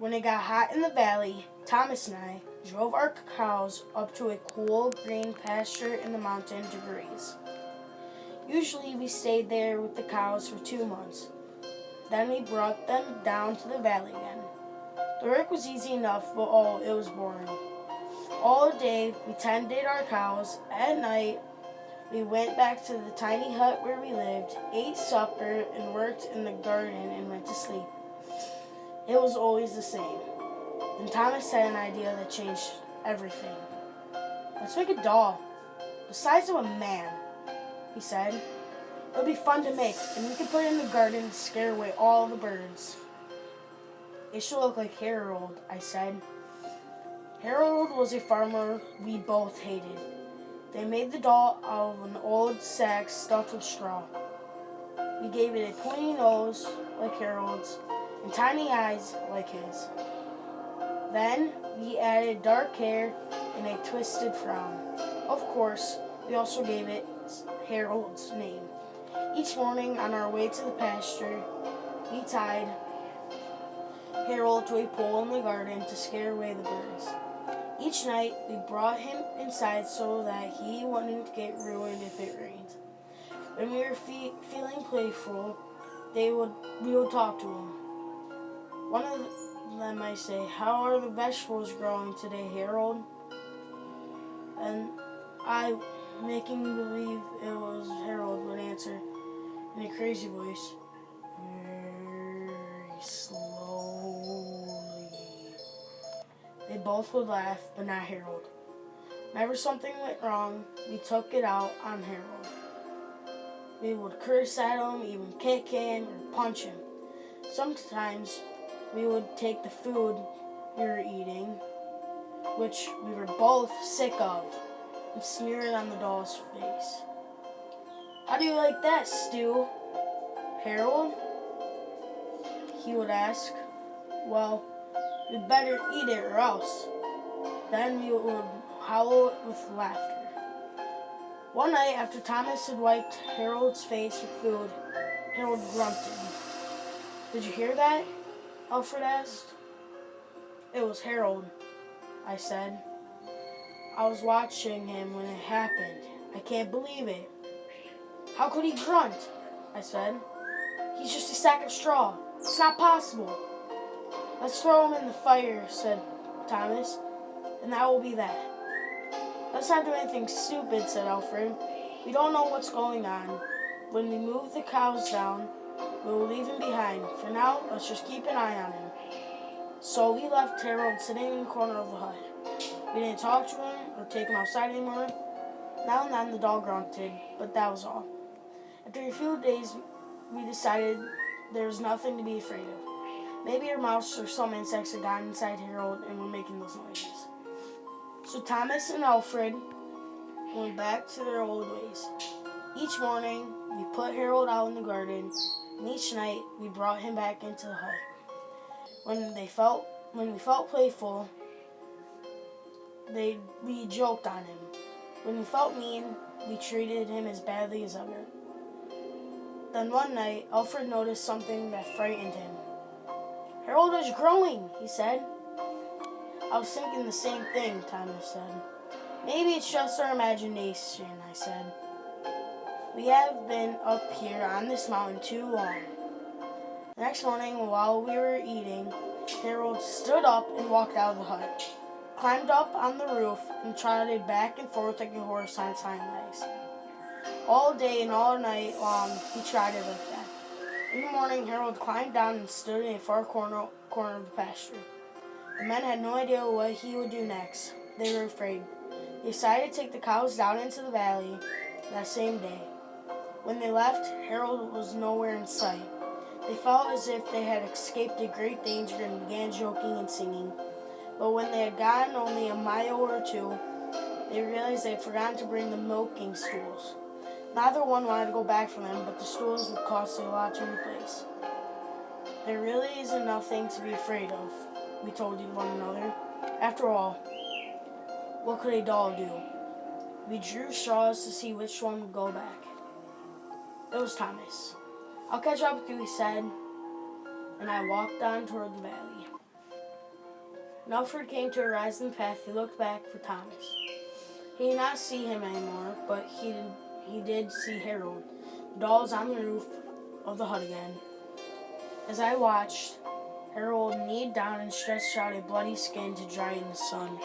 When it got hot in the valley, Thomas and I drove our cows up to a cool green pasture in the mountain to graze. Usually we stayed there with the cows for 2 months. Then we brought them down to the valley again. The work was easy enough, but it was boring. All day we tended our cows. At night we went back to the tiny hut where we lived, ate supper, and worked in the garden and went to sleep. It was always the same. Then Thomas had an idea that changed everything. Let's make a doll, the size of a man, he said. It'll be fun to make, and we can put it in the garden to scare away all the birds. It should look like Harold, I said. Harold was a farmer we both hated. They made the doll out of an old sack stuffed with straw. We gave it a pointy nose like Harold's and tiny eyes like his. Then we added dark hair and a twisted frown. Of course, we also gave it Harold's name. Each morning on our way to the pasture, we tied Harold to a pole in the garden to scare away the birds. Each night, we brought him inside so that he wouldn't get ruined if it rained. When we were feeling playful, we would talk to him. One of them might say, "How are the vegetables growing today, Harold?" And I, making believe it was Harold, would answer in a crazy voice, "Very slowly." They both would laugh, but not Harold. Whenever something went wrong, we took it out on Harold. We would curse at him, even kick him or punch him. Sometimes we would take the food we were eating, which we were both sick of, and smear it on the doll's face. "How do you like that, Stu, Harold?" he would ask. "Well, we'd better eat it or else." Then we would howl with laughter. One night, after Thomas had wiped Harold's face with food, Harold grunted. "Did you hear that?" Alfred asked. "It was Harold," I said. "I was watching him when it happened. I can't believe it." "How could he grunt?" I said. "He's just a sack of straw. It's not possible." "Let's throw him in the fire," said Thomas, "and that will be that." "Let's not do anything stupid," said Alfred. "We don't know what's going on. When we move the cows down, we'll leave him behind. For now, let's just keep an eye on him." So we left Harold sitting in the corner of the hut. We didn't talk to him or take him outside anymore. Now and then the dog grunted, but that was all. After a few days, we decided there was nothing to be afraid of. Maybe a mouse or some insects had gotten inside Harold and were making those noises. So Thomas and Alfred went back to their old ways. Each morning, we put Harold out in the garden, and each night we brought him back into the hut. When we felt playful, we joked on him. When we felt mean, we treated him as badly as ever. Then one night, Alfred noticed something that frightened him. "Harold is growing," he said. "I was thinking the same thing," Thomas said. "Maybe it's just our imagination," I said. "We have been up here on this mountain too long." The next morning, while we were eating, Harold stood up and walked out of the hut, climbed up on the roof, and trotted back and forth like a horse on its hind legs. All day and all night long, he trotted like that. In the morning, Harold climbed down and stood in a far corner of the pasture. The men had no idea what he would do next. They were afraid. They decided to take the cows down into the valley that same day. When they left, Harold was nowhere in sight. They felt as if they had escaped a great danger and began joking and singing. But when they had gone only a mile or two, they realized they had forgotten to bring the milking stools. Neither one wanted to go back for them, but the stools would cost a lot to replace. "There really isn't nothing to be afraid of," we told one another. After all, what could a doll do? We drew straws to see which one would go back. It was Thomas. "I'll catch up with you," he said, and I walked on toward the valley. When Alfred came to a rising path, he looked back for Thomas. He did not see him anymore, but he did see Harold. The doll was on the roof of the hut again. As I watched, Harold kneeled down and stretched out a bloody skin to dry in the sun.